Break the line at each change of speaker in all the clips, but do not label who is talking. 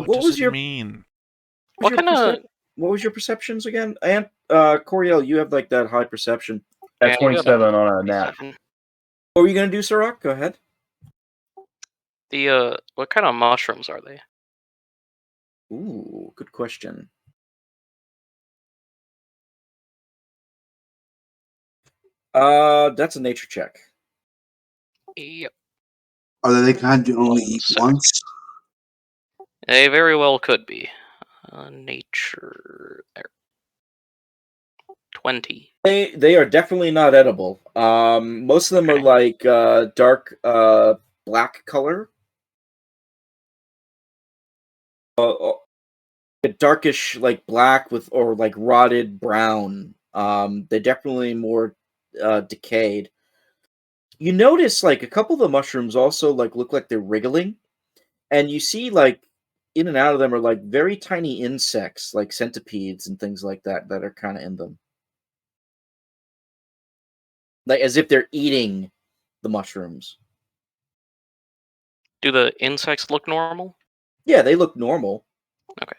what
does
was
it
your
mean?
what was your perceptions again? And Coriel, you have like that high perception.
At 27 on a nat.
What were you gonna do, Sirach? Go ahead.
What kind of mushrooms are they?
Ooh, good question. That's a nature check.
Yep.
Are they the kind you only eat once?
They very well could be. Nature there. 20.
They are definitely not edible. Most of them are like dark black color. A darkish like black with or like rotted brown. They're definitely more decayed. You notice like a couple of the mushrooms also like look like they're wriggling, and you see like in and out of them are like very tiny insects like centipedes and things like that that are kind of in them. Like as if they're eating the mushrooms.
Do the insects look normal?
Yeah, they look normal.
Okay.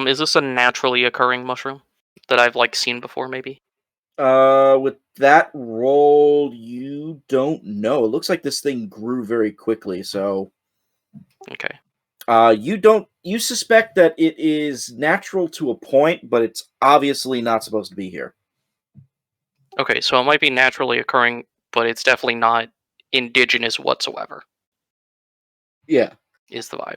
Is this a naturally occurring mushroom that I've like seen before, maybe?
With that roll, you don't know. It looks like this thing grew very quickly, so
okay.
You suspect that it is natural to a point, but it's obviously not supposed to be here.
Okay, so it might be naturally occurring, but it's definitely not indigenous whatsoever.
Yeah.
Is the vibe.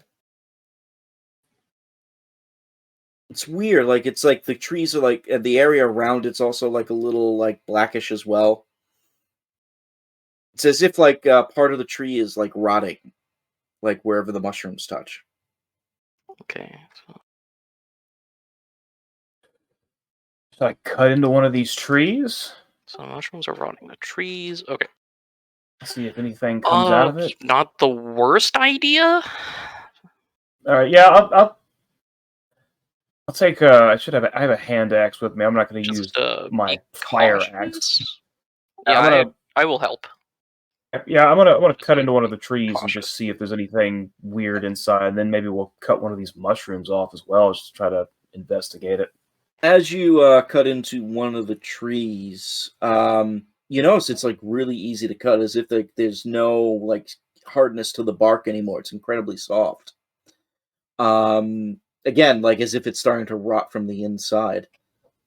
It's weird, like it's like the trees are like and the area around it's also like a little like blackish as well. It's as if like part of the tree is like rotting, like wherever the mushrooms touch.
Okay.
So I cut into one of these trees.
So mushrooms are rotting the trees. Okay.
See if anything comes out of it.
Not the worst idea.
All right, yeah, I'll take. I have a hand axe with me. I'm not going to use my fire axe.
Yeah, I will help.
Yeah, I'm gonna cut into one of the trees and just see if there's anything weird inside. And then maybe we'll cut one of these mushrooms off as well, just to try to investigate it.
As you cut into one of the trees, you notice it's like really easy to cut, as if there's no like hardness to the bark anymore. It's incredibly soft. Again, like as if it's starting to rot from the inside.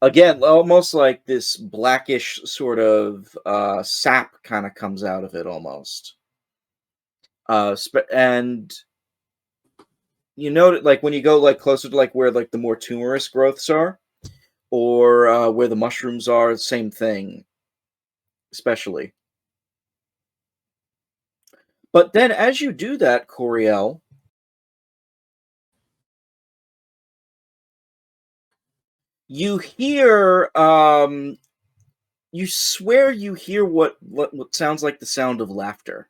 Again, almost like this blackish sort of sap kind of comes out of it almost. And you note like when you go like closer to like where like the more tumorous growths are, or where the mushrooms are, same thing, especially. But then as you do that, Coriel, you hear, you swear you hear what sounds like the sound of laughter.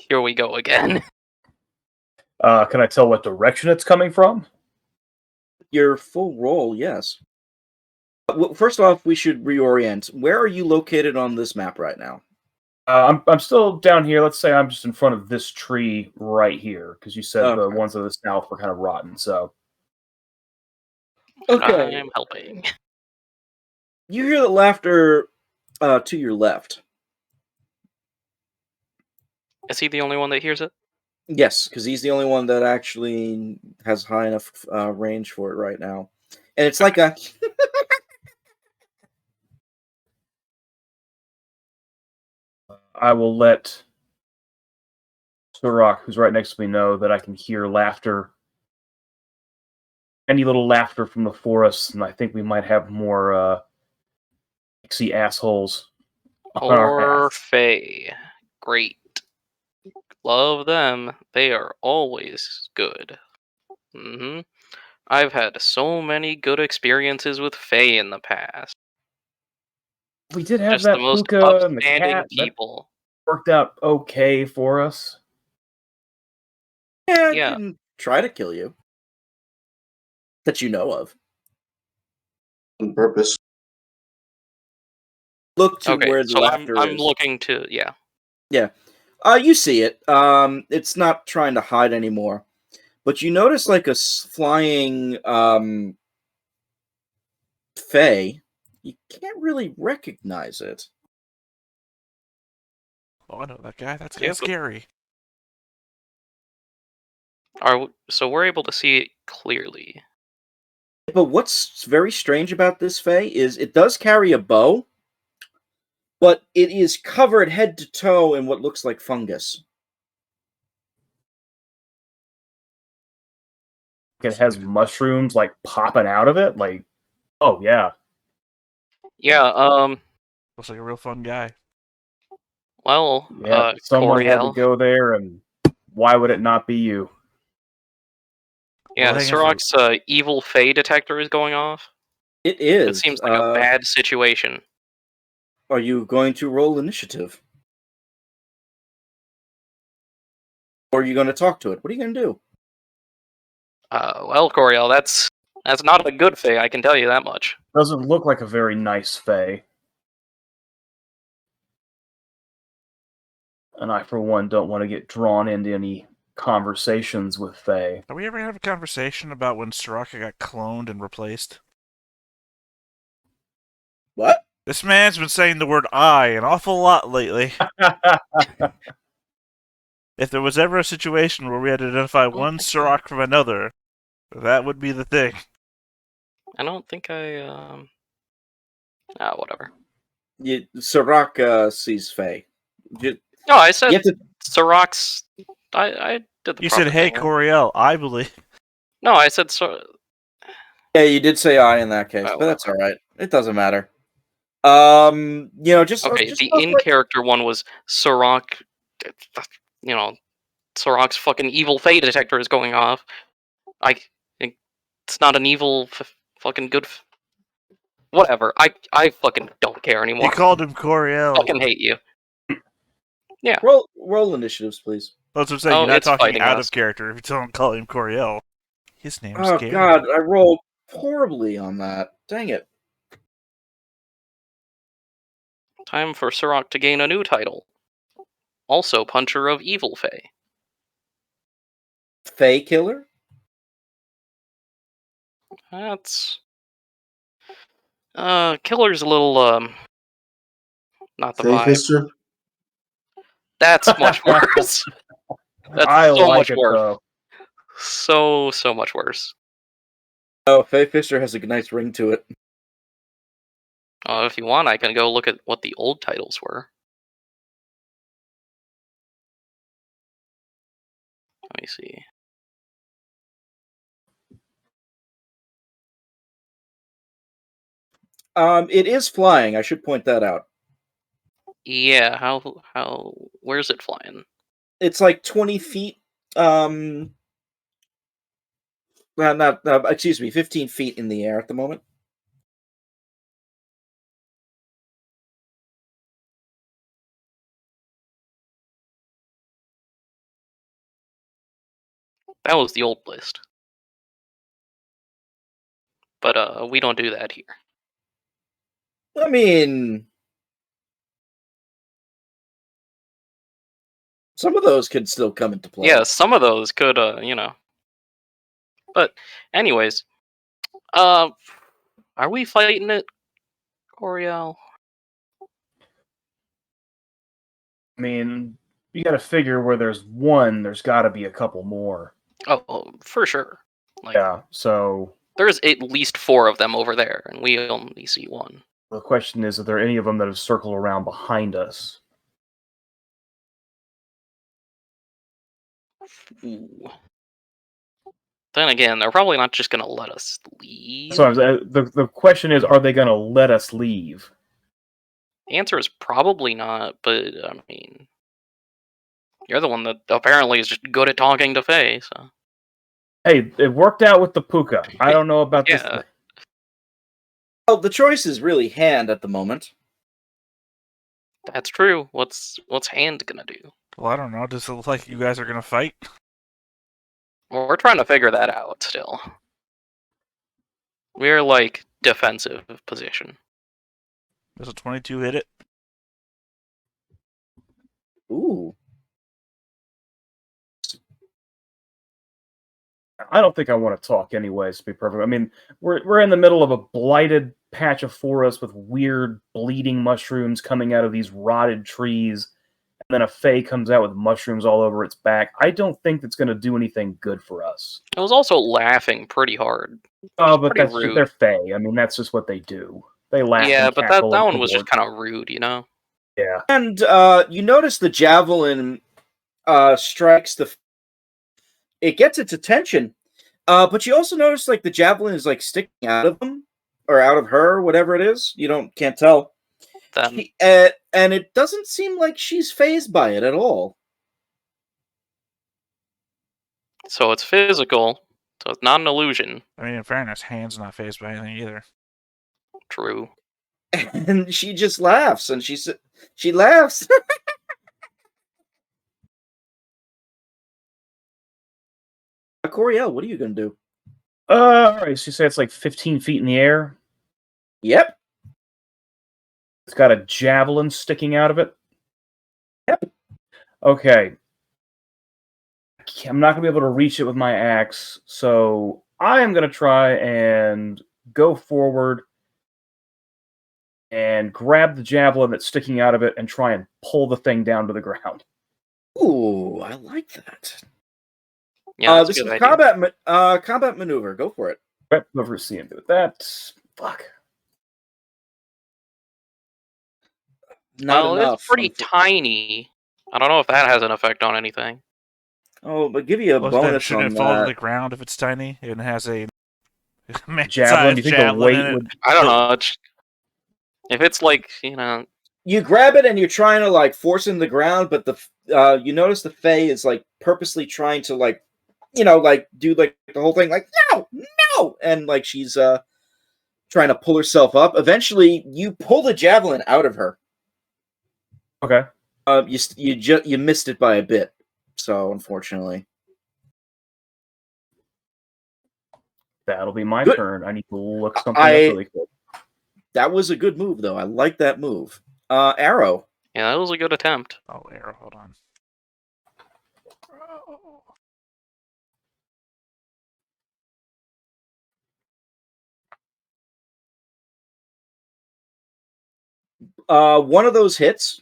Here we go again.
Can I tell what direction it's coming from?
Your full roll, yes. Well, first off, we should reorient. Where are you located on this map right now?
I'm still down here. Let's say I'm just in front of this tree right here, because you said the ones to the south were kind of rotten. So,
okay,
I'm helping.
You hear the laughter to your left.
Is he the only one that hears it?
Yes, because he's the only one that actually has high enough range for it right now. And it's like a...
I will let Surrak, who's right next to me, know that I can hear laughter. Any little laughter from the forest, and I think we might have more pixie assholes on our path.
Fae. Great. Love them. They are always good. I've had so many good experiences with Fae in the past.
We did have
just
that
the most
puka and the
upstanding
cat.
people.
That worked out okay for us.
Yeah, didn't try to kill you. That you know of.
On purpose.
Look to
Okay,
where the
so
laughter
I'm
is.
looking to
Yeah. You see it. It's not trying to hide anymore. But you notice like a flying Fae. You can't really recognize it.
Oh, I know that guy. That's
Yeah,
kind of scary.
so we're able to see it clearly.
But what's very strange about this Fae is it does carry a bow, but it is covered head to toe in what looks like fungus.
It has mushrooms like popping out of it. Like, oh yeah.
Yeah.
Looks like a real fun guy.
Well.
Yeah, someone had to
Coriel.
go there, and why would it not be you?
Yeah,
Well, hang on
Sirach's evil Fey detector is going off.
It
It
is.
seems like a bad situation.
Are you going to roll initiative? Or are you going to talk to it? What are you going to do?
Well, Coriel, that's not a good Fey, I can tell you that much.
Doesn't look like a very nice Fae. And I, for one, don't want to get drawn into any conversations with Fae.
Have we ever had a conversation about when Soraka got cloned and replaced?
What?
This man's been saying the word "I" an awful lot lately. If there was ever a situation where we had to identify one Soraka from another, that would be the thing.
I don't think I, whatever.
Sirach sees Faye.
No, I said
You have to,
Sirach's... I did the
You
proper
said, "Hey,
thing.
Coriel, I believe."
No, I said
yeah, you did say I in that case,
Oh,
but that's all right. It doesn't matter. Just
okay,
just
the
stuff like
in-character one was Sirach... You know, Sirach's fucking evil Fey detector is going off. I think it's not an evil fucking good... Whatever, I fucking don't care
You
anymore.
called him Coriel.
Fucking hate you. Yeah.
roll initiatives, please.
That's what I'm saying.
Oh,
You're not
it's
talking
fighting
out
us.
of character if you don't call him Coriel. His name's
Oh
Gary.
God, I rolled horribly on that. Dang it.
Time for Sirach to gain a new title. Also Puncher of Evil Fey.
Fae killer?
That's... Killer's a little, not the
Fae
vibe.
Fister?
That's much worse. That's
I
so
like
much
it
worse.
though.
So much worse.
Oh, Fae Fister has a nice ring to it.
If you want, I can go look at what the old titles were. Let me see.
It is flying. I should point that out.
Yeah, where's it flying?
It's like 20 feet. Excuse me, 15 feet in the air at the moment.
That was the old list. But, we don't do that here.
I mean, some of those could still come into play.
Yeah, some of those could, But, anyways, are we fighting it, Coriel?
I mean, you got to figure where there's one, there's got to be a couple more.
Oh, for sure. Like,
Yeah, so
there's at least 4 of them over there, and we only see one.
the question is, are there any of them that have circled around behind us?
Ooh. Then again, they're probably not just gonna let us leave.
So the question is, are they going to let us leave?
The answer is probably not, but I mean, you're the one that apparently is just good at talking to Faye, so.
Hey, it worked out with the puka. I don't know about
Yeah.
this.
Well, the choice is really hand at the moment.
That's true. What's Hand gonna do?
Well, I don't know. Does it look like you guys are gonna fight?
Well, we're trying to figure that out still. We're like defensive position.
Does a 22 hit it?
Ooh.
I don't think I want to talk anyways, to be perfect. I mean, we're in the middle of a blighted patch of forest with weird bleeding mushrooms coming out of these rotted trees, and then a Fae comes out with mushrooms all over its back. I don't think that's going to do anything good for us.
I was also laughing pretty hard.
Oh, but
pretty
that's just,
rude.
they're Fae. I mean, that's just what they do. They laugh
Yeah,
and
but
cackle
that
and
one was just
cavort.
kind of rude, you know?
Yeah.
And you notice the javelin strikes the. It gets its attention, but you also notice like the javelin is like sticking out of him or out of her, whatever it is. You can't tell.
Then
And it doesn't seem like she's phased by it at all.
so it's physical, so it's not an illusion.
I mean, in fairness, Hand's not phased by anything either.
True.
And she just laughs, and she laughs. Coriel, what are you gonna do?
Alright, so you say it's like 15 feet in the air?
Yep.
It's got a javelin sticking out of it?
Yep.
Okay. I'm not going to be able to reach it with my axe, so I am going to try and go forward and grab the javelin that's sticking out of it and try and pull the thing down to the ground.
Ooh, I like that.
Yeah, that's
this
a
is
good idea.
combat maneuver. Go for it.
Whoever see him do that. Fuck.
Not
Well,
enough.
it's pretty tiny. I don't know if that has an effect on anything.
Oh, but give you a
Well, then
bonus
shouldn't
on
it fall to
that.
the ground if it's tiny and has a
Javelin, do you think the
javelin
weight
in it?
would...
I don't know. If it's like,
You grab it and you're trying to like force it in the ground, but you notice the Fae is like purposely trying to like, like do like the whole thing like no, and like she's trying to pull herself up. Eventually, you pull the javelin out of her.
Okay.
You missed it by a bit, so unfortunately.
That'll be my
Good.
turn. I need to look something up really quick.
That was a good move, though. I like that move. Arrow.
yeah, that was a good attempt.
Oh, arrow, hold on.
One of those hits.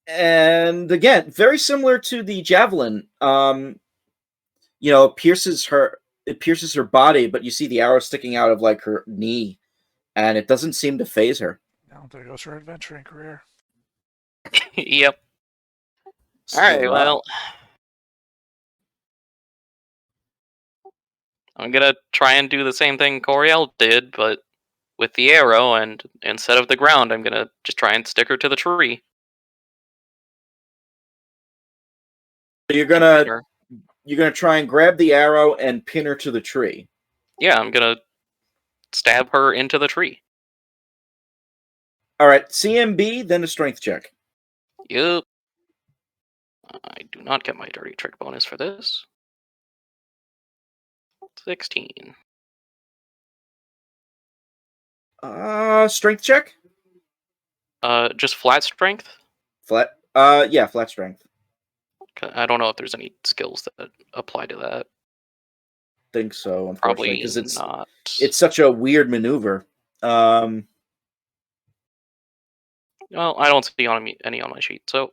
And again, very similar to the javelin. It pierces her body, but you see the arrow sticking out of like her knee, and it doesn't seem to phase her.
Now there goes her adventuring career.
Yep.
So,
Alright, well. I'm gonna try and do the same thing Coriel did, but with the arrow, and instead of the ground, I'm gonna just try and stick her to the tree.
you're gonna try and grab the arrow and pin her to the tree.
Yeah, I'm gonna stab her into the tree.
All right, CMB, then a strength check.
Yup. I do not get my dirty trick bonus for this. 16.
Strength check.
Just flat strength?
Flat. Yeah, flat strength.
I don't know if there's any skills that apply to that.
Think so, unfortunately,
Probably
because
not.
it's such a weird maneuver.
Well, I don't see any on my sheet, so.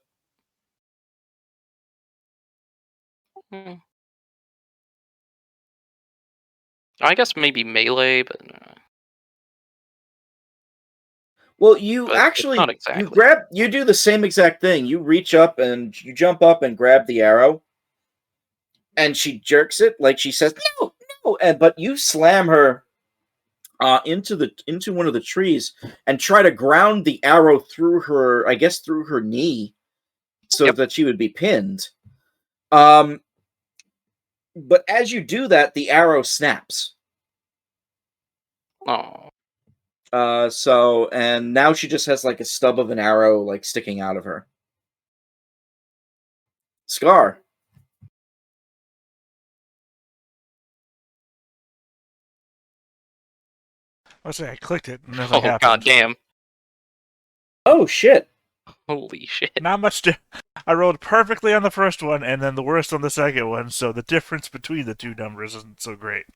I guess maybe melee, but.
Well, you
But
actually
not exactly.
you do the same exact thing. You reach up and you jump up and grab the arrow, and she jerks it like she says no, but you slam her into one of the trees and try to ground the arrow through her, I guess through her knee, so that she would be pinned. But as you do that, the arrow snaps.
Oh.
And now she just has like a stub of an arrow like sticking out of her. Scar.
I say I clicked it, and nothing
Oh
happened.
god damn!
Oh shit!
Holy shit!
Not much. I rolled perfectly on the first one, and then the worst on the second one. So the difference between the two numbers isn't so great.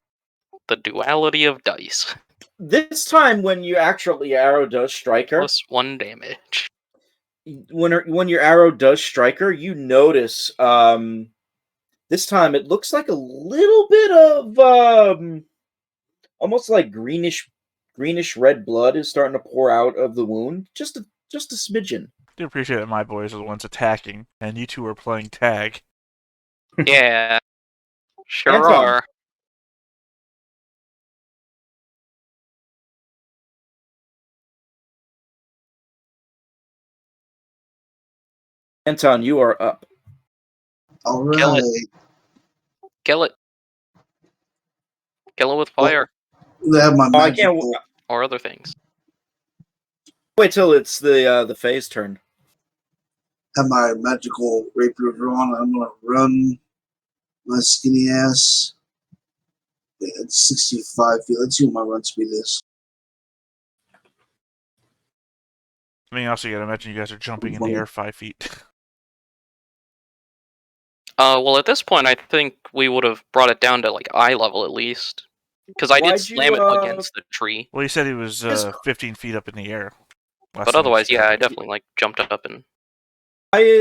The duality of dice.
This time, when you actually arrow does strike her,
+1 damage.
when your arrow does strike her, you notice this time it looks like a little bit of almost like greenish red blood is starting to pour out of the wound. Just a smidgen.
I do appreciate that my boys are the ones attacking, and you two are playing tag.
Yeah, sure
Anton.
are.
Anton, you are up.
All
Kill
right.
it. Kill it. Kill it with fire
They have my
Oh, I can't
magical.
or other things.
wait till it's the phase turn.
Have my magical rapier drawn. I'm gonna run my skinny ass. Yeah, it's 65 feet. Let's see what my run speed is.
I mean, also, you gotta imagine you guys are jumping in the air 5 feet.
Well, at this point, I think we would have brought it down to like eye level at least, because I did
Why'd
slam
you,
it against the tree.
Well, he said he was
Yes.
15 feet up in the air.
But otherwise, yeah, I definitely like jumped up and.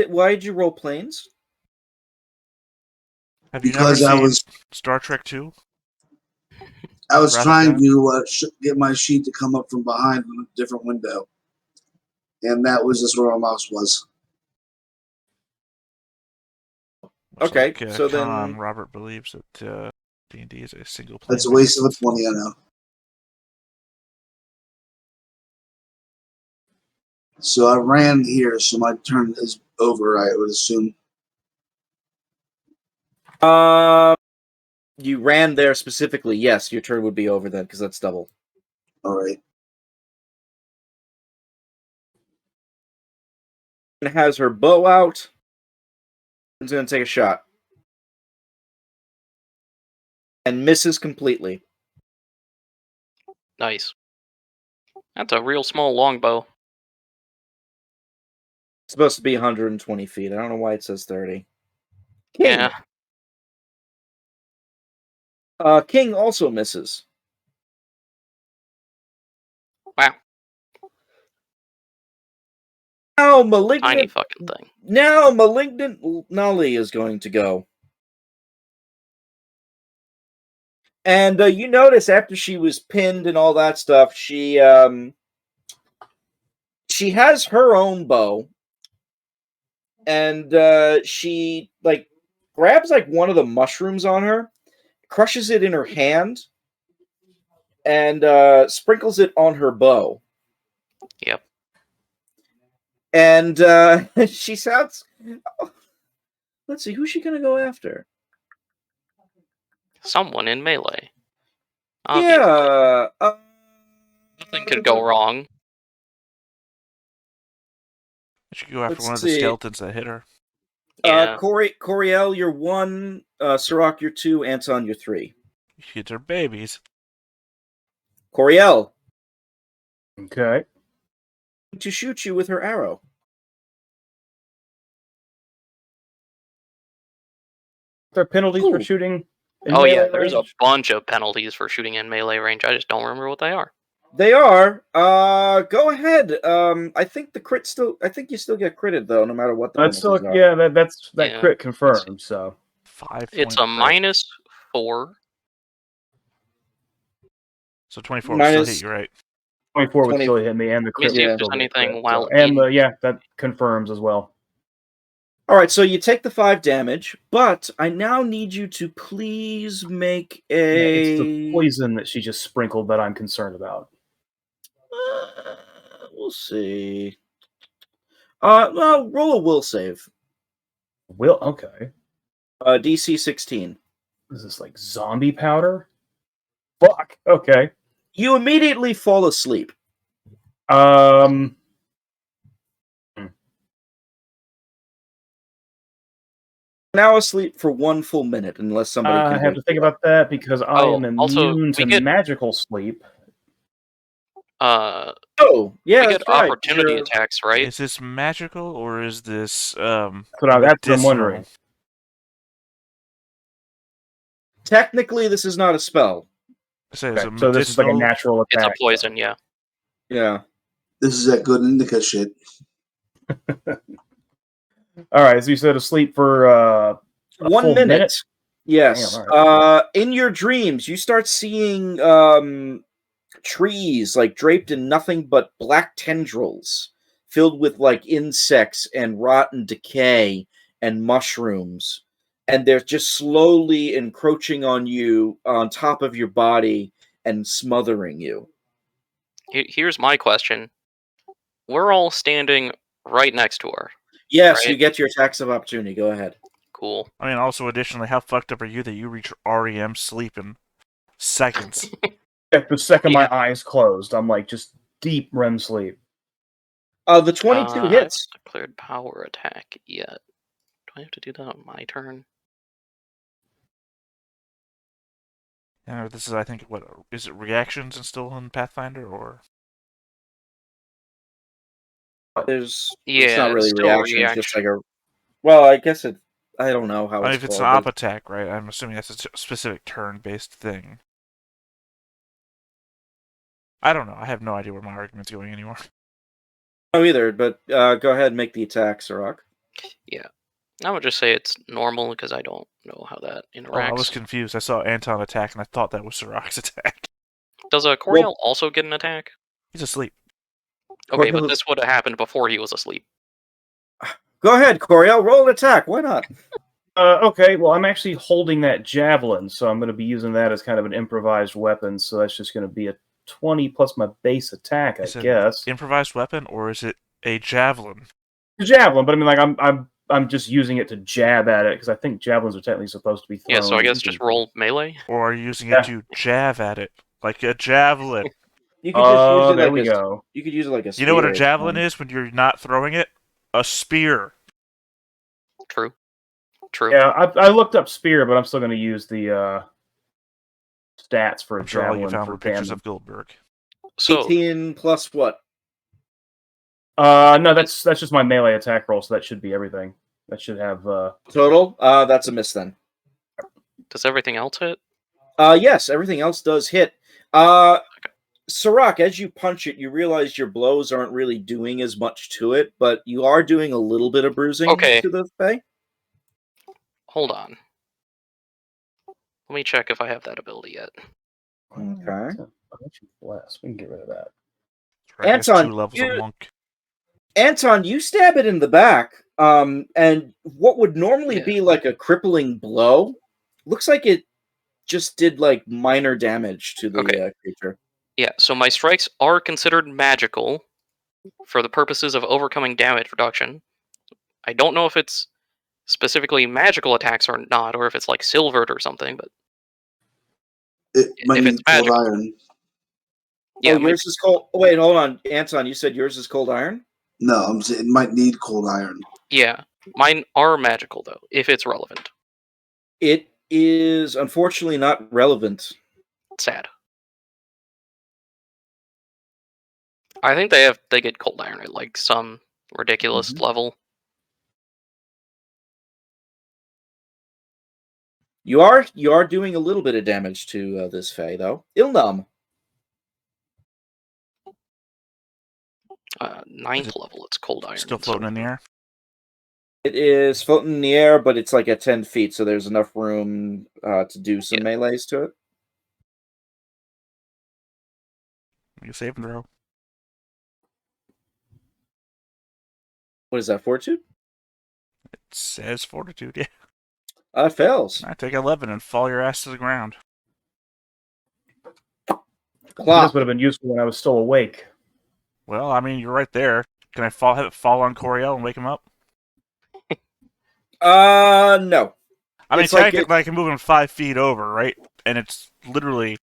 Why'd you roll planes?
Have you
Because
never
I
seen
was
Star Trek 2?
I was
Wrap it
trying
down?
to get my sheet to come up from behind a different window, and that was just where my mouse was.
Looks
Okay,
like,
so
Con
then
Robert believes that D&D is a single player.
That's a waste of a 20, I know. So I ran here, so my turn is over, I would assume.
you ran there specifically. Yes, your turn would be over then because that's double.
All right.
And has her bow out. Is going to take a shot and misses completely.
Nice. That's a real small longbow.
It's supposed to be 120 feet. I don't know why it says 30. King.
Yeah.
King also misses.
Wow.
Now
Tiny
malignant.
fucking thing.
Now malignant Nolly is going to go. And you notice after she was pinned and all that stuff, she has her own bow, and she like grabs like one of the mushrooms on her, crushes it in her hand, and sprinkles it on her bow.
Yep.
And she sounds. Let's see, who's she gonna go after?
Someone in melee. Obviously.
Yeah.
Nothing could go wrong.
I should go after
Let's
one of the
see.
skeletons that hit her.
Yeah.
Coriel, you're 1. Sirach, you're 2. Anton, you're 3.
Kids are babies.
Coriel,
Okay.
to shoot you with her arrow.
There are penalties for
Ooh.
shooting. in
Oh yeah,
melee
there's a
range?
bunch of penalties for shooting in melee range. I just don't remember what they are.
They are. Go ahead. I think the crit still. I think you still get critted though, no matter what the
That's
penalties
still,
are.
yeah, that
Yeah.
crit confirmed. So
5
It's a -4.
So 24 will still hit
Minus-
you, right?
24 would
20
still hit me, and the
Let me
crit
see if
would
there's
still get
anything
crit,
while
so. And
in-
that confirms as well.
All right, so you take the 5 damage, but I now need you to please make a.
It's the poison that she just sprinkled that I'm concerned about.
We'll see. Well, roll a will save.
Will, okay.
DC 16.
Is this like zombie powder? Fuck. Okay.
You immediately fall asleep. Now asleep for 1 full minute, unless somebody can.
I have to think about that because I am
also,
immune
we
to
get-
magical sleep.
Oh, yeah,
we
that's
get
right.
opportunity
You're-
attacks, right?
Is this magical or is this
That's what I'm
medicinal?
wondering.
Technically, this is not a spell.
So,
Okay,
is it
so this is like a
medicinal?
natural
It's a
attack.
poison, yeah.
Yeah.
This is that good indica shit.
All right, so you said asleep for a
1
full
minute.
minute?
Yes.
Damn,
In your dreams, you start seeing trees like draped in nothing but black tendrils, filled with like insects and rotten decay and mushrooms, and they're just slowly encroaching on you on top of your body and smothering you.
Here's my question. We're all standing right next to her.
Yes,
Right.
you get your attacks of opportunity. Go ahead.
Cool.
I mean, also additionally, how fucked up are you that you reach REM sleep in seconds?
At the second
Yeah.
my eyes closed, I'm like just deep REM sleep.
The 22
I
hits.
haven't declared power attack yet. Do I have to do that on my turn?
This is, I think, what is it? Reactions and still in Pathfinder, or
There's
Yeah,
it's not really
it's still a
reaction. It's just
reaction.
like a. Well, I guess it. I don't know how
I mean,
it's
if it's an
called.
op attack, right? I'm assuming that's a specific turn-based thing. I don't know. I have no idea where my argument's going anymore.
No, either. But go ahead and make the attack, Sirach.
I would just say it's normal because I don't know how that interacts.
Oh, I was confused. I saw Anton attack, and I thought that was Sirach's attack.
Does Coriel also get an attack?
He's asleep.
Okay,
Coriel-
but this would have happened before he was asleep.
Go ahead, Coriel. Roll an attack. Why not?
Okay, well, I'm actually holding that javelin, so I'm going to be using that as kind of an improvised weapon. So that's just going to be a 20 plus my base attack, I
Is it
guess.
improvised weapon, or is it a javelin?
The javelin, but I mean, like I'm just using it to jab at it because I think javelins are technically supposed to be thrown.
Yeah, so I guess just roll melee.
Or are you using it to jab at it like a javelin?
You could just use it
there
like
we
a.
go.
You could use it like a.
You know what a
spear, it's
javelin
fine.
is when you're not throwing it? A spear.
True. True.
Yeah, I looked up spear, but I'm still going to use the stats for a
I'm sure all you
javelin
found
for
were pictures
damage.
of Goldberg.
So
18 plus what?
No, that's just my melee attack roll, so that should be everything. That should have
Total? That's a miss then.
does everything else hit?
Yes, everything else does hit. Sirach, as you punch it, you realize your blows aren't really doing as much to it, but you are doing a little bit of bruising
Okay.
to the Fae.
Hold on. Let me check if I have that ability yet.
Okay.
Bless. We can get rid of that.
Right, that's
Anton,
2 levels
you-
of monk.
Anton, you stab it in the back, and what would normally
Yeah.
be like a crippling blow, looks like it just did like minor damage to the
Okay.
creature.
Yeah, so my strikes are considered magical for the purposes of overcoming damage reduction. I don't know if it's specifically magical attacks or not, or if it's like silvered or something, but
It might
If
need
it's
cold
magical.
iron.
yeah,
Oh, yours is cold. Oh, wait, hold on, Anton. You said yours is cold iron.
No, I'm saying it might need cold iron.
yeah, mine are magical though, if it's relevant.
It is unfortunately not relevant.
Sad. I think they get cold iron at like some ridiculous level.
You are doing a little bit of damage to this Fae, though. Ilnum.
9th level, it's cold iron.
Still
and
floating in the
silver.
air.
It is floating in the air, but it's like at 10 feet, so there's enough room to do some
Yeah.
melees to it.
Make a save and throw.
What is that, fortitude?
It says fortitude, yeah.
It fails.
I take 11 and fall your ass to the ground.
This
Clop.
would have been useful when I was still awake.
Well, I mean, you're right there. Can I have it fall on Coriel and wake him up?
No.
I mean,
It's like
technically, I can move him 5 feet over, right? And it's literally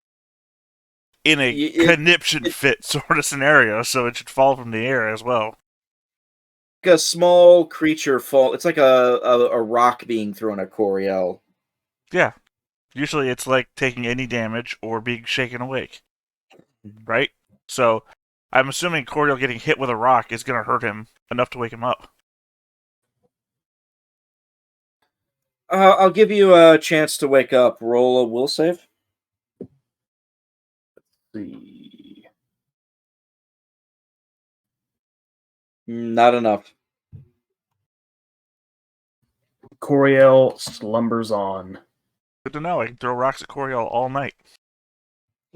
in a conniption fit sort of scenario, so it should fall from the air as well.
Like a small creature fall. It's like a rock being thrown at Coriel.
Yeah. Usually it's like taking any damage or being shaken awake. Right? So I'm assuming Coriel getting hit with a rock is going to hurt him enough to wake him up.
I'll give you a chance to wake up. Roll a will save.
See.
Not enough.
Coriel slumbers on.
Good to know. I can throw rocks at Coriel all night.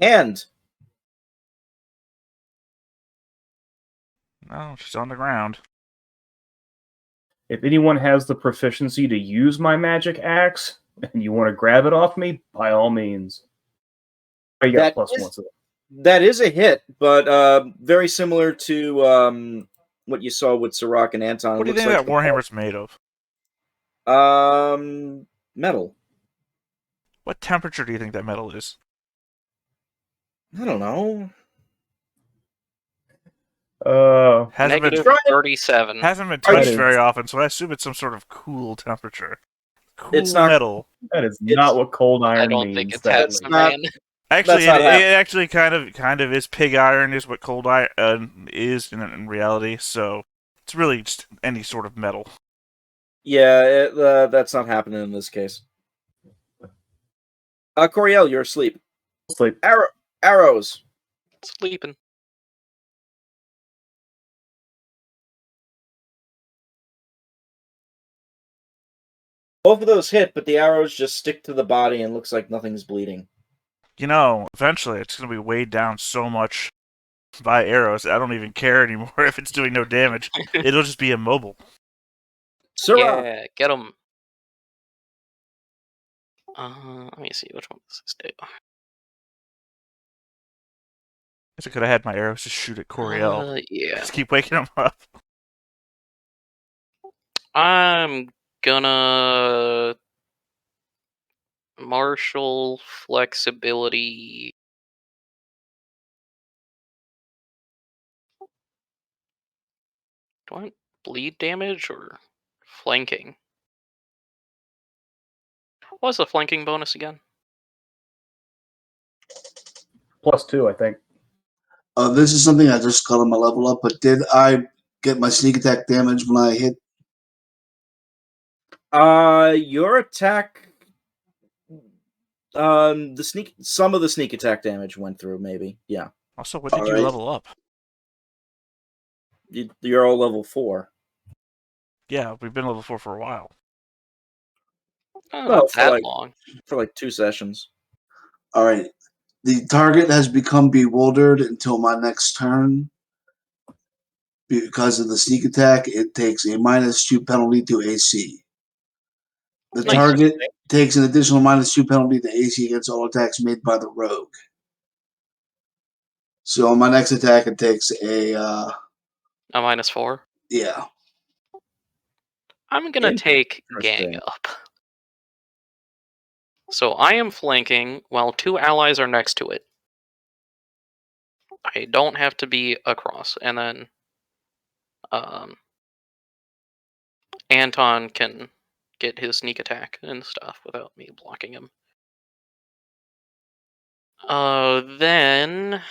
Hand.
No, she's on the ground.
If anyone has the proficiency to use my magic axe, and you want to grab it off me, by all means. You got +1 to that.
That is a hit, but very similar to what you saw with Sirach and Anton.
What do you think that Warhammer's made of?
Metal.
What temperature do you think that metal is?
I don't know.
Hasn't been
-37.
Hasn't been touched very often, so I assume it's some sort of cool temperature. Cool
It's not
metal.
That is not what cold iron
I don't
means.
think it's
That's
happening,
not-
man.
Actually,
That's not
it actually kind of is. Pig iron is what cold iron is in reality. So it's really just any sort of metal.
Yeah, that's not happening in this case. Coriel, you're asleep.
Sleep.
Arrows.
Sleeping.
Both of those hit, but the arrows just stick to the body and looks like nothing's bleeding.
You know, eventually it's going to be weighed down so much by arrows, I don't even care anymore if it's doing no damage. It'll just be immobile.
Sirach.
Yeah, get him. Let me see, which one does this do?
I guess I could have had my arrows just shoot at Coriel.
Yeah.
Just keep waking him up.
I'm gonna martial flexibility. Do I want bleed damage or flanking? What's the flanking bonus again?
+2, I think.
This is something I just got on my level up, but did I get my sneak attack damage when I hit?
Your attack. Some of the sneak attack damage went through, maybe. Yeah.
Also, when did you level up?
You're all level 4.
Yeah, we've been level 4 for a while.
Not that long.
For like 2 sessions.
All right. The target has become bewildered until my next turn. Because of the sneak attack, it takes a -2 penalty to AC. The target takes an additional -2 penalty to AC against all attacks made by the rogue. So on my next attack, it takes a
-4?
Yeah.
I'm gonna take gang up. So I am flanking while 2 allies are next to it. I don't have to be across, and then Anton can get his sneak attack and stuff without me blocking him. Then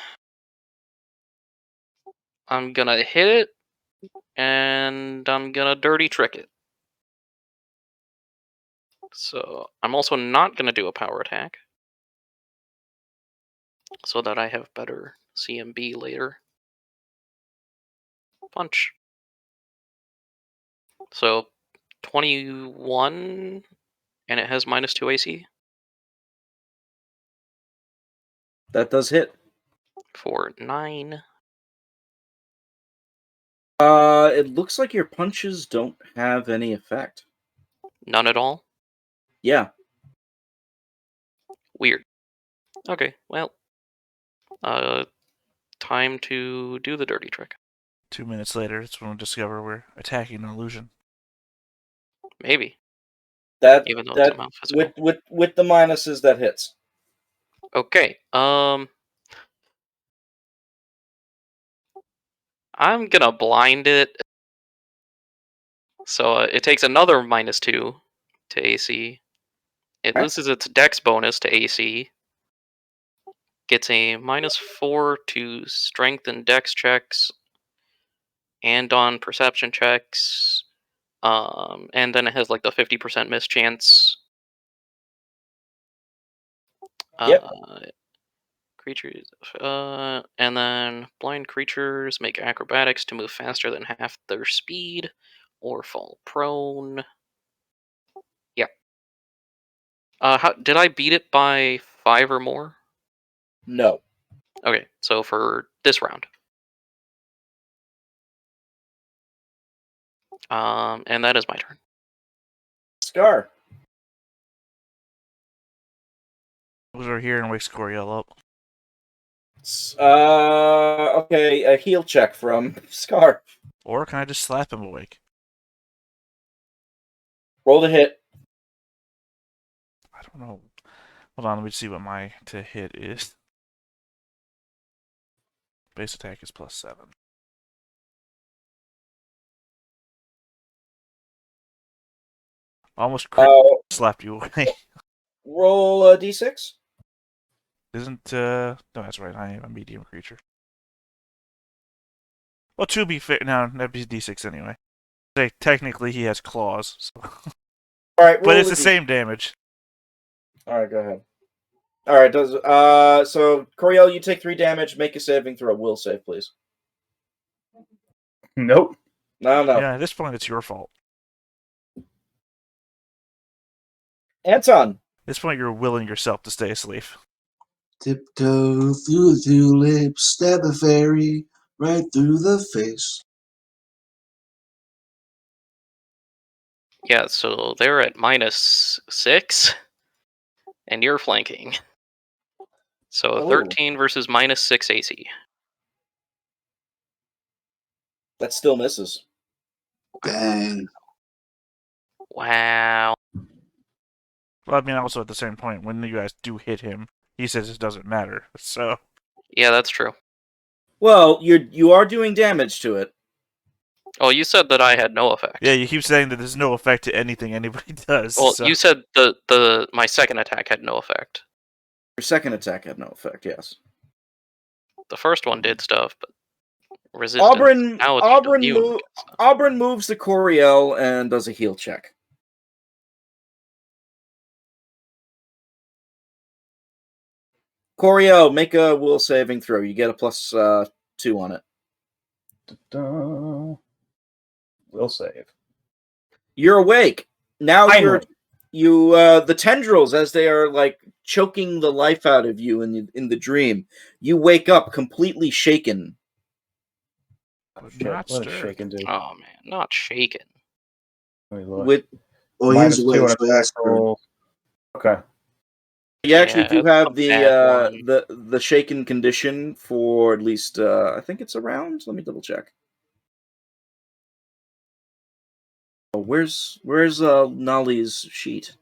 I'm gonna hit it, and I'm gonna dirty trick it. So I'm also not gonna do a power attack, so that I have better CMB later. Punch. So 21, and it has -2 AC.
That does hit.
For 9.
It looks like your punches don't have any effect.
None at all?
Yeah.
Weird. Okay, well. Time to do the dirty trick.
2 minutes later, it's when we discover we're attacking an illusion.
Maybe.
That
Even though it's amount physical.
with the minuses, that hits.
Okay. I'm gonna blind it. So it takes another -2 to AC. It loses its dex bonus to AC. gets a -4 to strength and dex checks, and on perception checks. And then it has like the 50% miss chance.
Yep.
Creatures, and then blind creatures make acrobatics to move faster than half their speed, or fall prone. Yeah. How did I beat it by 5 or more?
No.
Okay, so for this round. And that is my turn.
Scar.
Those are here and wakes Coriel up.
Okay, a heal check from Scar.
Or can I just slap him awake?
Roll to hit.
I don't know. Hold on, let me see what my to hit is. Base attack is +7. Almost slapped you away.
Roll a d6.
Isn't, no, that's right, I am a medium creature. Well, to be fair, no, that'd be d6 anyway. Say, technically he has claws, so.
Alright,
but it's the same damage.
Alright, go ahead. Alright, so, Coriel, you take 3 damage, make a saving throw. Will save, please.
Nope.
No.
Yeah, at this point it's your fault.
Anton.
At this point you're willing yourself to stay asleep.
Tiptoe through the tulips, stab the fairy right through the face.
Yeah, so they're at -6, and you're flanking. So 13 versus -6 AC.
That still misses.
Dang.
Wow.
Well, I mean, also at the same point, when you guys do hit him, he says it doesn't matter, so.
Yeah, that's true.
Well, you are doing damage to it.
Oh, you said that I had no effect.
Yeah, you keep saying that there's no effect to anything anybody does.
Well,
so.
you said my second attack had no effect.
Your second attack had no effect, yes.
The first one did stuff, but resistance.
Auburn moves to Coriel and does a heal check. Coriel, make a will saving throw. You get a +2 on it.
Will save.
You're awake. Now the tendrils, as they are like choking the life out of you in the dream, you wake up completely shaken.
Not
what is shaken do?
Oh man, not shaken.
With
he's awake,
-2
so that's good.
Okay.
you actually do have
one.
the shaken condition for at least I think it's around. Let me double check. Oh, where's Nolly's sheet?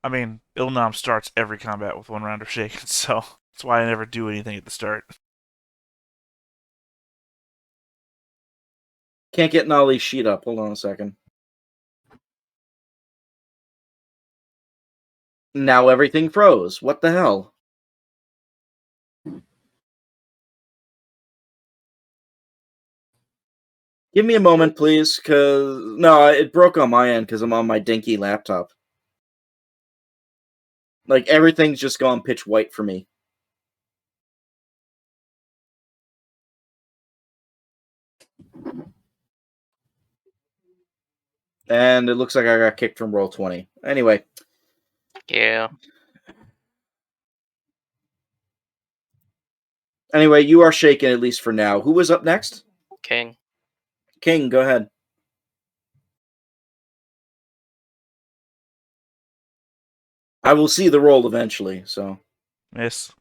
I mean, Ilnam starts every combat with 1 round of shaken, so that's why I never do anything at the start.
Can't get Nolly's sheet up. Hold on a second. Now everything froze. What the hell? Give me a moment, please, because no, it broke on my end because I'm on my dinky laptop. Like, everything's just gone pitch white for me. And it looks like I got kicked from Roll20. Anyway.
Yeah.
Anyway, you are shaken, at least for now. Who was up next?
King.
King, go ahead. I will see the roll eventually, so.
Miss.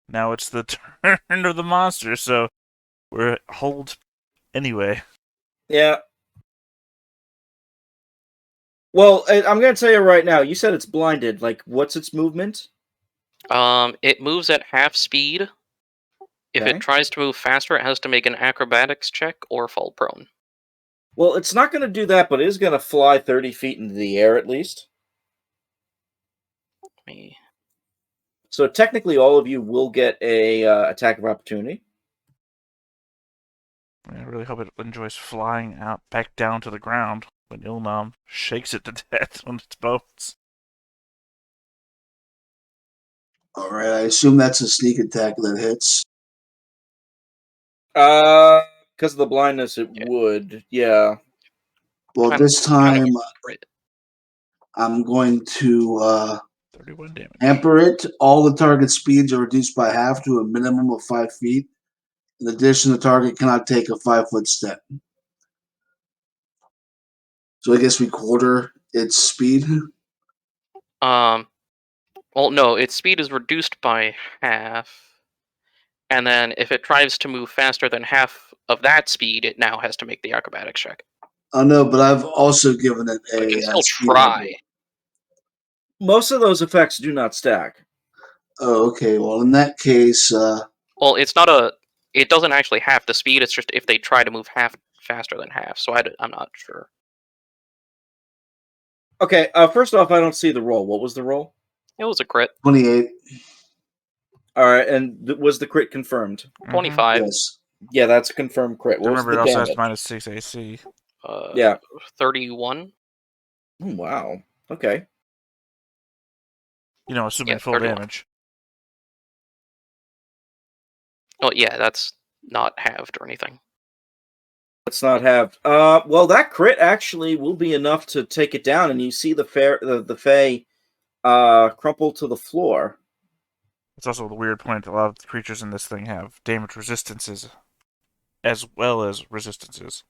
Now it's the turn of the monster, so we're hold anyway.
Yeah. Well, I'm going to tell you right now, you said it's blinded. Like, what's its movement?
It moves at half speed. If
Okay.
it tries to move faster, it has to make an acrobatics check or fall prone.
Well, it's not going to do that, but it is going to fly 30 feet into the air at least. So technically, all of you will get a attack of opportunity.
I really hope it enjoys flying out back down to the ground when Ilnam shakes it to death on its bones.
All right, I assume that's a sneak attack that hits.
Because of the blindness, it would. Yeah.
Well,
Kind of-
this time
Right.
I'm going to
31 damage.
hamper it. All the target speeds are reduced by half to a minimum of 5 feet. In addition, the target cannot take a 5-foot step. So I guess we quarter its speed.
Well, no, its speed is reduced by half, and then if it tries to move faster than half of that speed, it now has to make the acrobatics check.
Oh no, but I've also given it
It
a
can still
speed
try.
level.
Most of those effects do not stack.
Oh, okay. Well, in that case,
Well, it's not a. It doesn't actually have the speed. It's just if they try to move half faster than half. So I'm not sure.
Okay. First off, I don't see the roll. What was the roll?
It was a crit.
28.
All right, and was the crit confirmed?
25.
Yes.
Yeah, that's a confirmed crit. What was
Remember,
the
it also
damage?
has minus 6 AC.
Yeah.
31.
Oh, wow. Okay.
You know, assuming
Yeah,
full
31.
damage.
Oh yeah, that's not halved or anything.
Let's not have. Well, that crit actually will be enough to take it down, and you see the Fae crumple to the floor.
It's also the weird point that a lot of the creatures in this thing have damage resistances as well as resistances.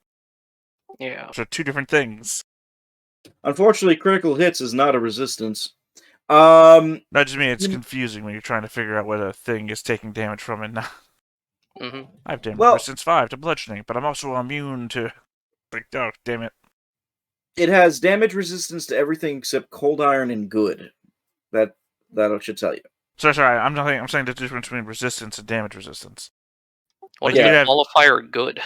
Yeah.
Which are two different things.
Unfortunately, critical hits is not a resistance.
Not just me, it's confusing when you're trying to figure out what a thing is taking damage from and not.
Mm-hmm.
I have damage
Well-
resistance 5 to bludgeoning, but I'm also immune to. Like, oh, damn it.
It has damage resistance to everything except cold iron and good. That should tell you.
Sorry, I'm saying the difference between resistance and damage resistance.
What
Like,
is
you
the
have-
qualifier good?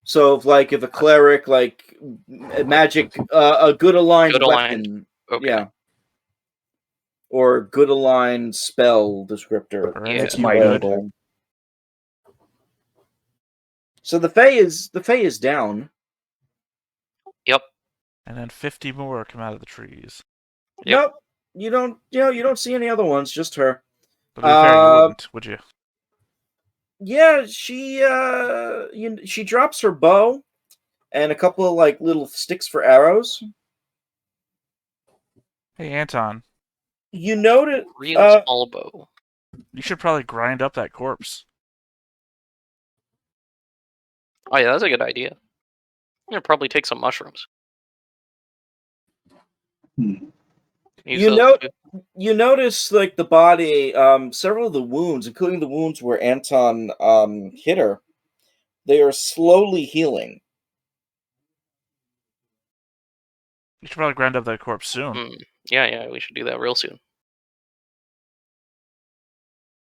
So, if a cleric, magic, a good aligned
Good aligned.
weapon,
Okay.
yeah, or good aligned spell descriptor.
Or
Yeah.
That's
anything
my
good.
good.
So the Fae is down.
Yep.
And then 50 more come out of the trees.
Yep.
Nope, you don't. You don't see any other ones. Just her.
But to be fair, you wouldn't, would you?
Yeah, she drops her bow and a couple of little sticks for arrows.
Hey, Anton,
You notice.
Real small bow.
you should probably grind up that corpse.
Oh yeah, that's a good idea. I'm gonna probably take some mushrooms.
Hmm.
Use those too.
You notice the body, several of the wounds, including the wounds where Anton hit her, they are slowly healing.
You should probably grind up that corpse soon.
Yeah, we should do that real soon.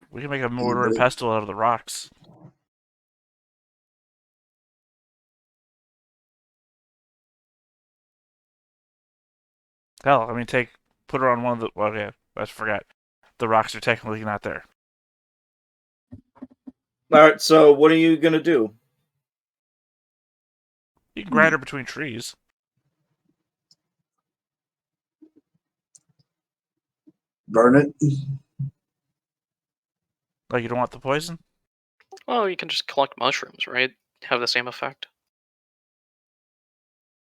We can make a mortar and pestle out of the rocks. Hell, I mean, put her on one of the. Well, yeah, I forgot. The rocks are technically not there.
All right, so what are you gonna do?
You can grind her between trees.
Burn it.
Like, you don't want the poison?
Well, you can just collect mushrooms, right? Have the same effect.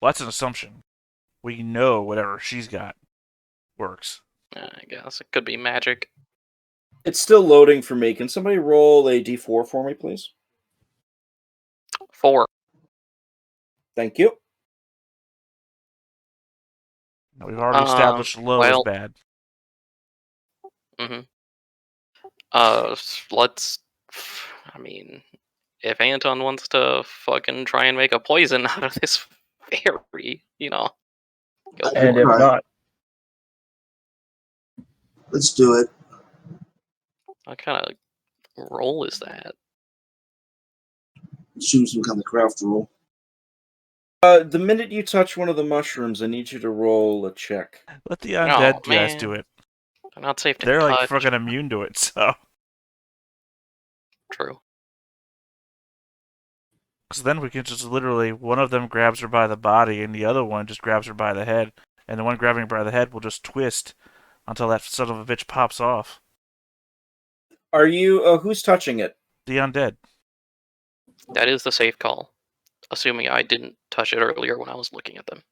Well, that's an assumption. We know whatever she's got works.
I guess it could be magic.
It's still loading for me. Can somebody roll a d4 for me, please?
4.
Thank you.
Now, we've already established low is bad.
Mm-hmm. Let's. I mean, if Anton wants to fucking try and make a poison out of this fairy, go for
And
it.
if
Right.
not,
Let's do it.
What kind of roll is that?
Assume some kind of craft roll.
The minute you touch one of the mushrooms, I need you to roll a check.
Let the undead guys
man.
do it.
They're not safe to
They're
touch.
like fucking immune to it, so.
True.
Because then we can just literally, one of them grabs her by the body and the other one just grabs her by the head. And the one grabbing her by the head will just twist until that son of a bitch pops off.
Are you, who's touching it?
The undead.
That is the safe call. Assuming I didn't touch it earlier when I was looking at them.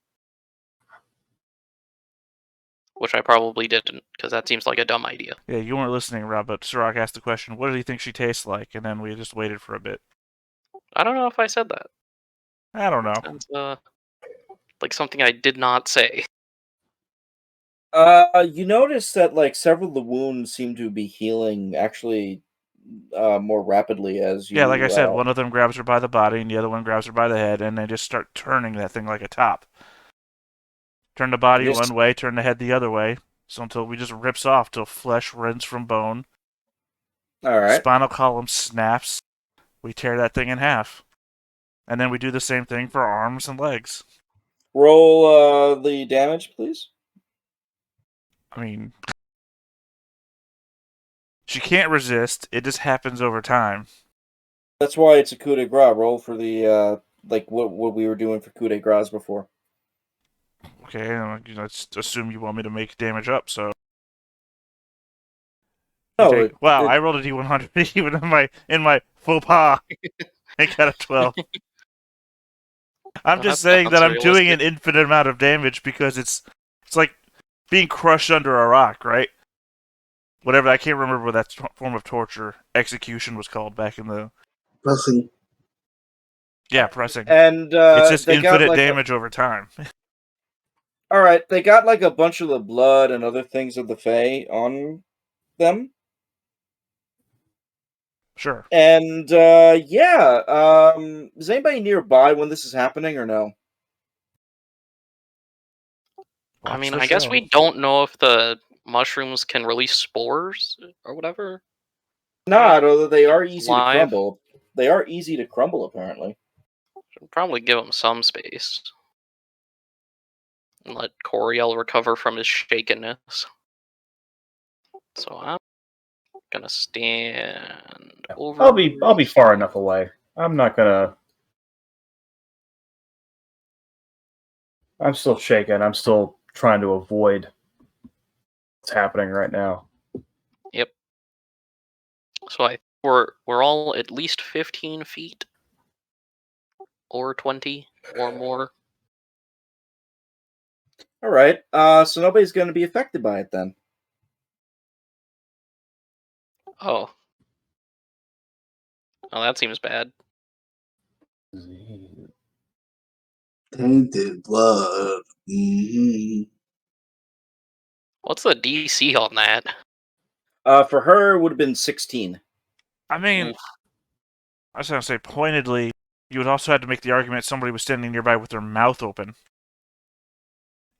Which I probably didn't, because that seems like a dumb idea.
Yeah, you weren't listening, Rob, but Sirach asked the question, what do you think she tastes like? And then we just waited for a bit.
I don't know if I said that.
I don't know.
Sounds, like something I did not say.
You notice that, like, several of the wounds seem to be healing, actually, more rapidly as you...
Yeah, like I said, one of them grabs her by the body and the other one grabs her by the head, and they just start turning that thing like a top. Turn the body one way, turn the head the other way, so until we just rips off till flesh rends from bone.
Alright.
Spinal column snaps. We tear that thing in half. And then we do the same thing for arms and legs.
Roll the damage, please.
I mean, she can't resist. It just happens over time.
That's why it's a coup de grace. Roll for the, like, what we were doing for coup de grace before.
Okay, let's assume you want me to make damage up, so...
No,
wow, I rolled a D100 even in my faux pas. I got a 12. I'm
Well,
just
that
saying that
sounds
I'm doing an
realistic.
infinite amount of damage because it's like being crushed under a rock, right? Whatever, I can't remember what that form of torture, execution, was called back in the...
Pressing.
Yeah, pressing.
And
it's just
they got,
infinite
like,
damage over time.
Alright, they got, like, a bunch of the blood and other things of the Fae on them.
Sure.
And, yeah, is anybody nearby when this is happening, or no?
I
Watch
mean,
the
I guess
show.
we don't know if the mushrooms can release spores or whatever.
Not, although they are easy to
Live.
crumble. They are easy to crumble, apparently.
Should probably give them some space. And let Coriel recover from his shakenness. So I'm gonna stand over.
I'll be far enough away. I'm not gonna. I'm still shaken. I'm still trying to avoid what's happening right now.
Yep. So we're all at least 15 feet, or 20, or more.
All right. So nobody's going to be affected by it then.
Oh. Oh, that seems bad.
Tainted blood. Mm-hmm.
What's the DC on that?
For her, it would have been 16.
I mean,
Oof.
I was going to say, pointedly, you would also have to make the argument somebody was standing nearby with their mouth open.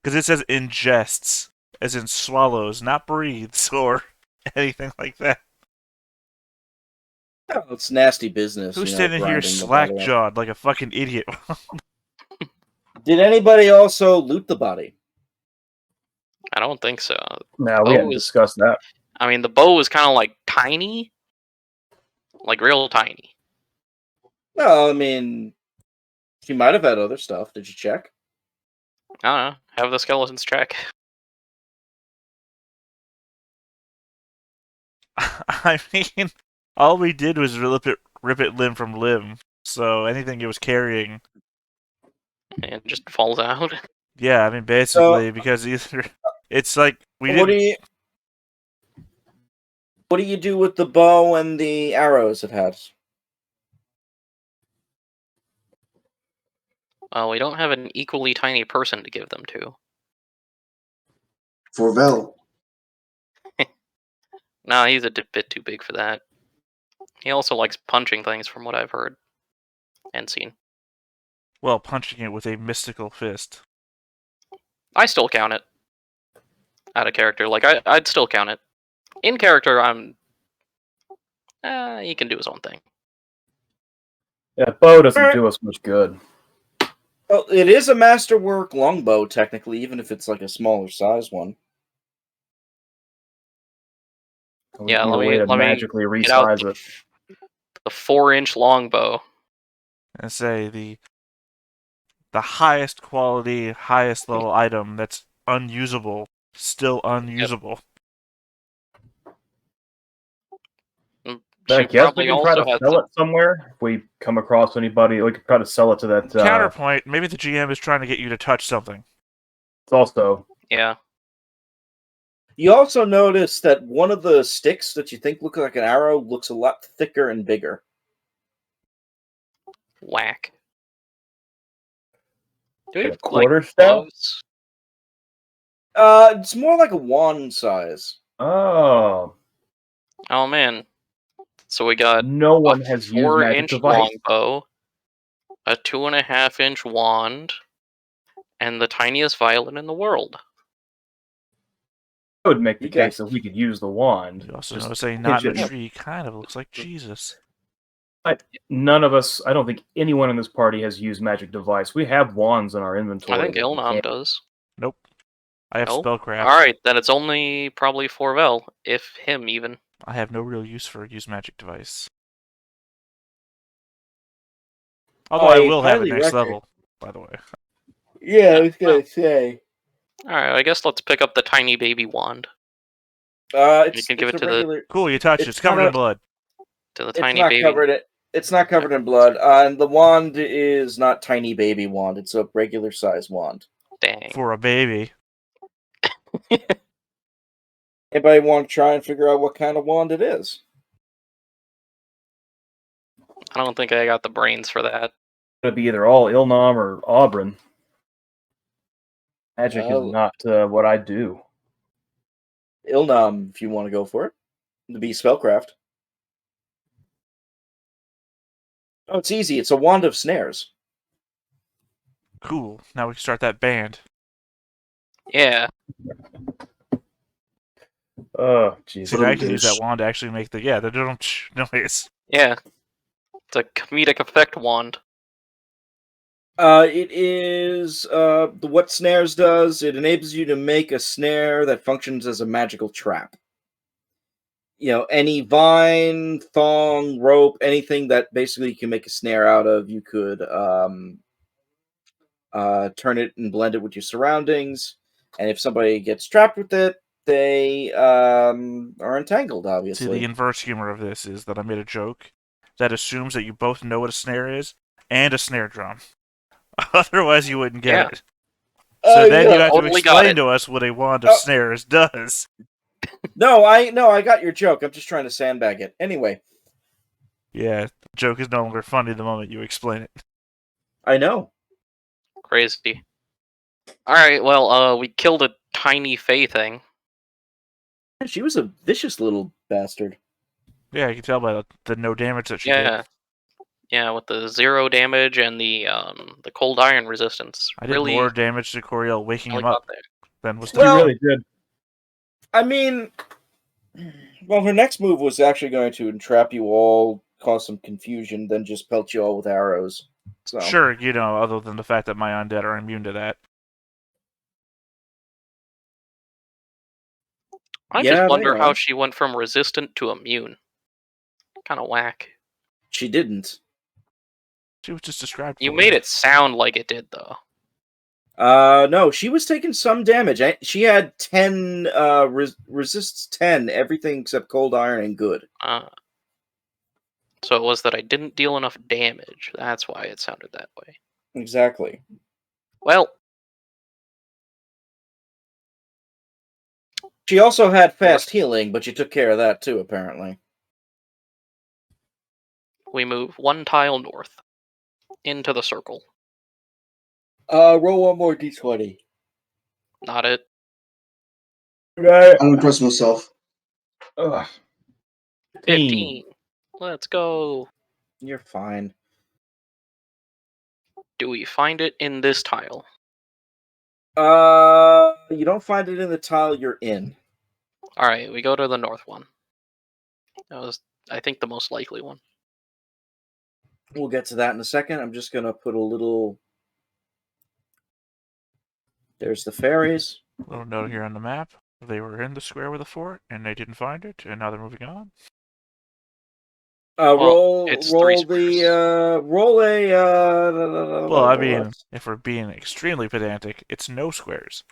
Because it says ingests, as in swallows, not breathes, or anything like that.
Oh, it's nasty business.
Who's standing here
grinding the body up.
slack-jawed like a fucking idiot?
Did anybody also loot the body?
I don't think so.
No, we hadn't discussed that.
I mean, the bow is kind of like tiny. Like real tiny.
Well, I mean, she might have had other stuff. Did you check?
I don't know. Have the skeletons check.
I mean, all we did was rip it limb from limb. So anything it was carrying...
And just falls out.
Yeah, I mean, basically, because either... It's like,
What do you do with the bow and the arrows it has?
Well, we don't have an equally tiny person to give them to.
Forvel.
No, he's a bit too big for that. He also likes punching things, from what I've heard and seen.
Well, punching it with a mystical fist.
I still count it. Out of character. Like, I'd still count it. In character, he can do his own thing.
Yeah, bow doesn't do us much good.
Well, it is a masterwork longbow, technically, even if it's like a smaller size one.
We
Yeah,
need a way to
let me
magically
get out
resize it.
the 4-inch longbow.
And say the highest quality, highest level item that's unusable, still unusable.
I
She
guess we
probably
can try
also
to
has
sell it somewhere. If we come across anybody, we can try to sell it to that.
Counterpoint, maybe the GM is trying to get you to touch something.
It's also
Yeah.
You also notice that one of the sticks that you think look like an arrow looks a lot thicker and bigger.
Whack. Do we
a
have
quarter staff.
gloves?
It's more like a wand size.
Oh,
Oh man. So we got
no
a
one has used magic
4-inch
device.
longbow, a 2.5-inch wand, and the tiniest violin in the world.
I would make the
You got-
case that we could use the wand.
You also
Just
notice a knot in
pinch
a
it.
tree kind of looks like Jesus.
None of us, I don't think anyone in this party has used magic device. We have wands in our inventory.
I think
that we
Ilnam
can't-
does.
Nope. I have
Nope.
spellcraft.
Alright, then it's only probably Forvel, if him even.
I have no real use for use magic device. Although I will have it
highly
next
recommend-
level, by the way.
Yeah, I was gonna say.
Alright, I guess let's pick up the tiny baby wand.
It's
can give
it's
it
a
to the-
regular.
Cool, you touch it.
It's
It's covered
not
in blood.
To the
It's
tiny
not
baby.
covered. It's not covered in blood. And the wand is not tiny baby wand. It's a regular size wand.
Dang.
For a baby.
Anybody want to try and figure out what kind of wand it is?
I don't think I got the brains for that.
It'd be either all Ilnam or Auburn. Magic
Oh.
is not what I do.
Ilnam, if you want to go for it. The be spellcraft. Oh, it's easy. It's a wand of snares.
Cool. Now we can start that band.
Yeah.
Oh,
See,
Jesus.
now I can use that wand to actually make the noise.
Yeah. It's a comedic effect wand.
It is what snares does. It enables you to make a snare that functions as a magical trap. Any vine, thong, rope, anything that basically you can make a snare out of, you could turn it and blend it with your surroundings. And if somebody gets trapped with it, they are entangled, obviously.
See, the inverse humor of this is that I made a joke that assumes that you both know what a snare is and a snare drum. Otherwise, you wouldn't get it. So then you have to
Totally got
explain
it.
to us what a wand of snares does.
No, I got your joke. I'm just trying to sandbag it. Anyway.
Yeah, the joke is no longer funny the moment you explain it.
I know.
Crazy. Alright, well, we killed a tiny Fae thing.
She was a vicious little bastard.
Yeah, you can tell by the no damage that she
Yeah.
did.
Yeah, with the 0 damage and the cold iron resistance.
I did more damage to Coriel waking him up than was
You really did.
I mean, well, her next move was actually going to entrap you all, cause some confusion, then just pelt you all with arrows. So.
Sure, other than the fact that my undead are immune to that.
I just wonder how she went from resistant to immune. Kind of whack.
She didn't.
She was just described.
You made it sound like it did, though.
No, she was taking some damage. She had 10, resists 10, everything except cold iron and good.
So it was that I didn't deal enough damage. That's why it sounded that way.
Exactly.
Well.
She also had fast healing, but you took care of that too, apparently.
We move 1 tile north. Into the circle.
Roll 1 more d20.
Not it.
I'm impressed myself.
Ugh.
15. Let's go.
You're fine.
Do we find it in this tile?
You don't find it in the tile you're in.
Alright, we go to the north one. That was, I think, the most likely one.
We'll get to that in a second. I'm just going to put a little... There's the fairies.
Little note here on the map. They were in the square with the fort, and they didn't find it, and now they're moving on.
It's three squares.
Roll a.
Well, I mean, if we're being extremely pedantic, it's no squares.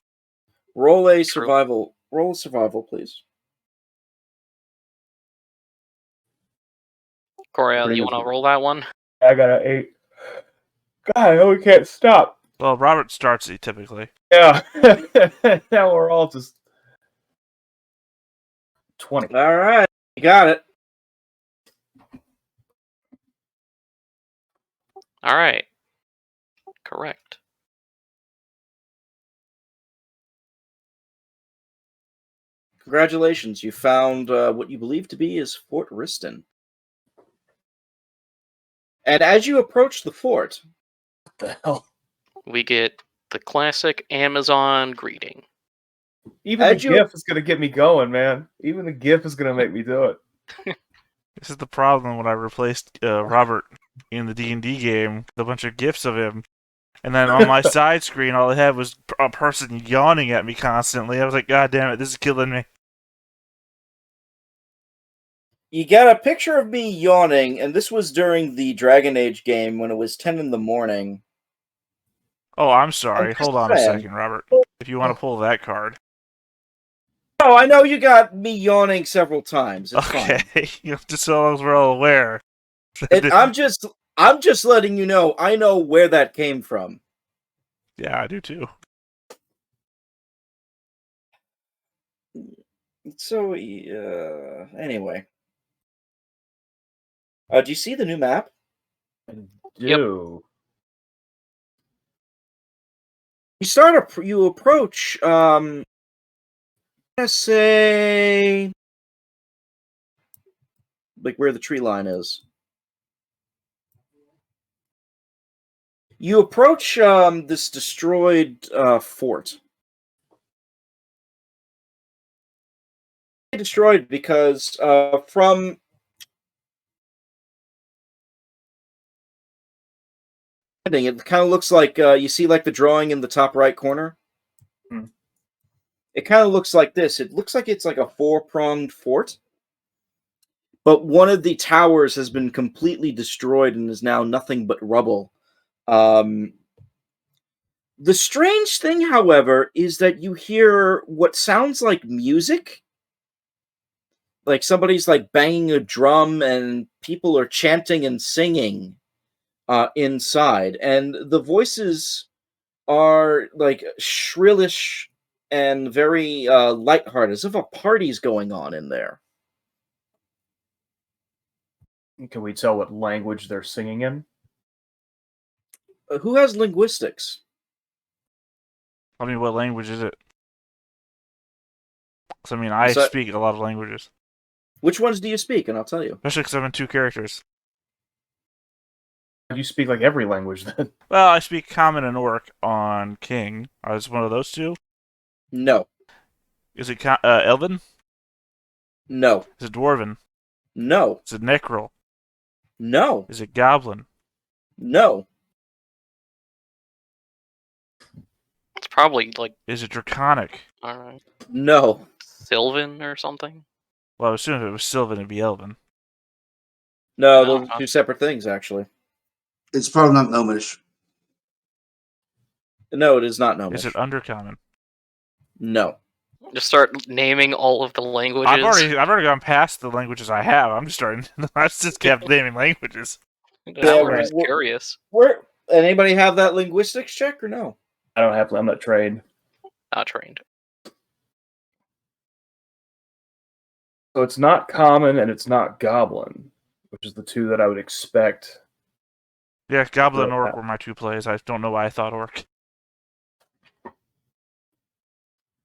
Roll a
True.
survival. Roll a survival, please.
Coriel,
Pretty
you
good.
want to roll that one?
I got an 8. God, I know we can't stop.
Well, Robert starts it typically.
Yeah. Now we're all just 20.
All right, you got it.
All right. Correct.
Congratulations, you found what you believe to be is Fort Riston. And as you approach the fort,
What the hell?
We get the classic Amazon greeting.
Even
As
the
you-
GIF is going to get me going, man. Even the GIF is going to make me do it.
This is the problem when I replaced Robert in the D&D game with a bunch of GIFs of him. And then on my side screen, all I had was a person yawning at me constantly. I was like, God damn it, this is killing me.
you get a picture of me yawning, and this was during the Dragon Age game when it was 10 in the morning.
Oh, I'm sorry.
I'm just
Hold on a
saying.
second, Robert. If you want to pull that card.
Oh, I know you got me yawning several times. It's
Okay,
fine.
just so long as we're all aware.
I'm just letting you know. I know where that came from.
Yeah, I do too.
So, anyway. Do you see the new map?
I do.
You approach, let's say, like where the tree line is. You approach this destroyed fort. Destroyed because from it kind of looks like you see like the drawing in the top right corner. It kind of looks like this. It looks like it's like a four-pronged fort, but one of the towers has been completely destroyed and is now nothing but rubble. The strange thing, however, is that you hear what sounds like music. Like somebody's like banging a drum and people are chanting and singing inside. And the voices are like shrillish and very lighthearted, as if a party's going on in there.
Can we tell what language they're singing in?
Who has linguistics?
I mean, what language is it? 'Cause, I mean, I
So-
speak a lot of languages.
Which ones do you speak? And I'll tell you.
Especially because I'm in 2 characters.
You speak like every language then.
Well, I speak Common and Orc on King. I was one of those 2.
No.
Is it Elven?
No.
Is it Dwarven?
No.
Is it Necrol?
No.
Is it Goblin?
No.
It's probably like,
Is it Draconic?
I don't know,
No.
Sylvan or something.
Well, as soon as it was Sylvan, it'd be Elven.
No,
No.
those are 2 separate things, actually.
It's probably not Gnomish.
No, it is not Gnomish.
Is it Undercommon?
No.
Just start naming all of the languages.
I've already gone past the languages I have. I'm just starting. I just kept naming languages.
Now we're
Yeah,
just
well-
curious.
Where? Anybody have that linguistics check or no?
I don't have. I'm not trained.
Not trained.
So it's not common and it's not goblin, which is the 2 that I would expect.
Yeah, Goblin and
Right,
Orc were my 2 plays. I don't know why I thought Orc.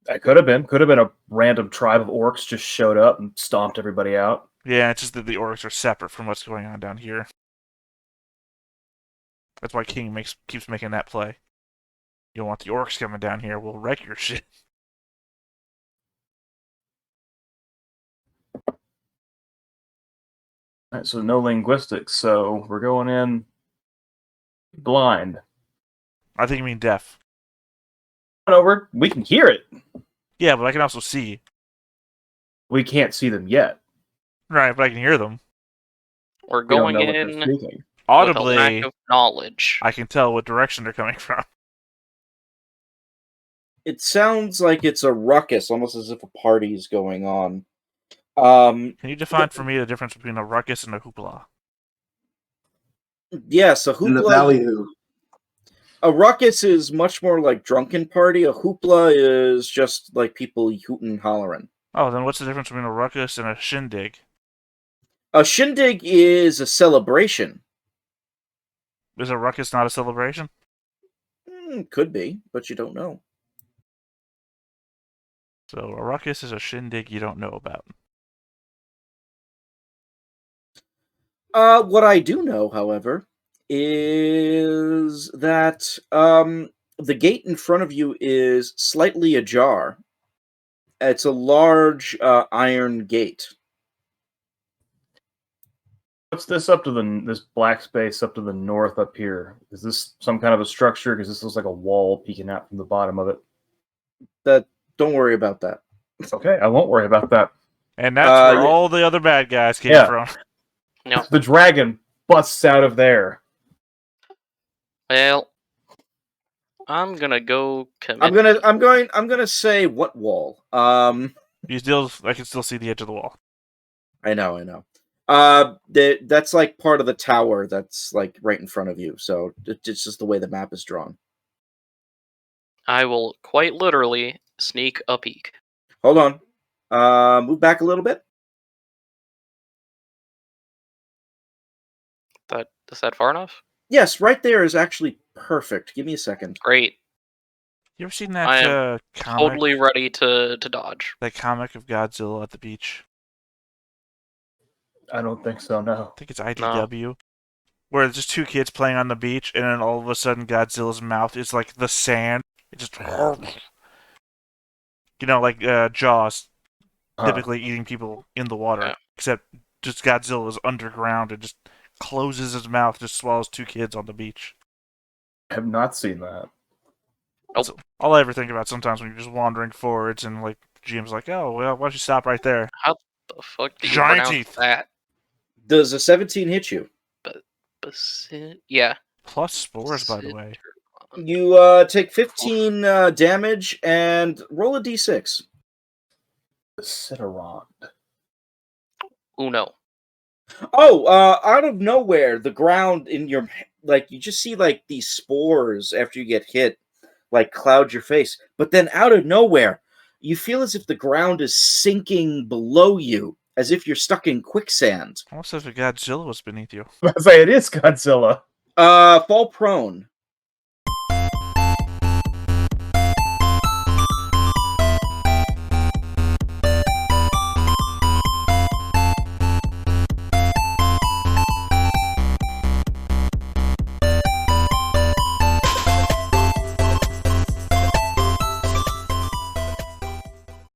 That could have been a random tribe of orcs just showed up and stomped everybody out.
Yeah, it's just that the Orcs are separate from what's going on down here. That's why King keeps making that play. You don't want the Orcs coming down here. We'll wreck your shit.
All right, so no linguistics. So we're going in blind.
I think you mean deaf.
No, we can hear it.
Yeah, but I can also see.
We can't see them yet.
Right, but I can hear them.
We're
We don't
going
know what they're
in
speaking.
with a lack
Audibly,
of knowledge.
I can tell what direction they're coming from.
It sounds like it's a ruckus, almost as if a party's going on.
Can you define for me the difference between a ruckus and a hoopla?
Yes, a
In the
hoopla.
ballyhoo.
A ruckus is much more like drunken party. A hoopla is just like people hooting and hollering.
Oh, then what's the difference between a ruckus and a shindig?
A shindig is a celebration.
Is a ruckus not a celebration?
Could be, but you don't know.
So a ruckus is a shindig you don't know about.
What I do know, however, is that the gate in front of you is slightly ajar. It's a large iron gate.
What's this up to this black space up to the north up here? Is this some kind of a structure? Because this looks like a wall peeking out from the bottom of it.
Don't worry about that.
Okay, I won't worry about that.
And that's where
yeah.
all the other bad guys came
Yeah.
from.
No.
The dragon busts out of there.
Well, I'm gonna go commit.
I'm gonna say what wall?
I can still see the edge of the wall.
I know. That's like part of the tower that's like right in front of you. So it's just the way the map is drawn.
I will quite literally sneak a peek.
Hold on. Move back a little bit.
Is that far enough?
Yes, right there is actually perfect. Give me a second.
Great.
You ever seen
I
that
am
comic?
Totally ready to dodge.
That comic of Godzilla at the beach.
I don't think so, no.
I think it's IDW. Where it's just two kids playing on the beach, and then all of a sudden Godzilla's mouth is like the sand. It just, like Jaws, typically eating people in the water, except just Godzilla is underground and just closes his mouth, just swallows two kids on the beach.
I have not seen that.
That's all I ever think about sometimes when you're just wandering forwards and like GM's like, oh, well, why don't you stop right there?
How the fuck do you
Giant
pronounce
teeth.
that?
Does a 17 hit you?
Yeah.
Plus spores, by the way.
You take 15 damage and roll a d6.
Citarond.
Uno.
Oh, out of nowhere, the ground in your you just see like these spores after you get hit, like cloud your face. But then out of nowhere, you feel as if the ground is sinking below you, as if you're stuck in quicksand.
Almost as if a Godzilla was beneath you.
I say it is Godzilla.
Fall prone.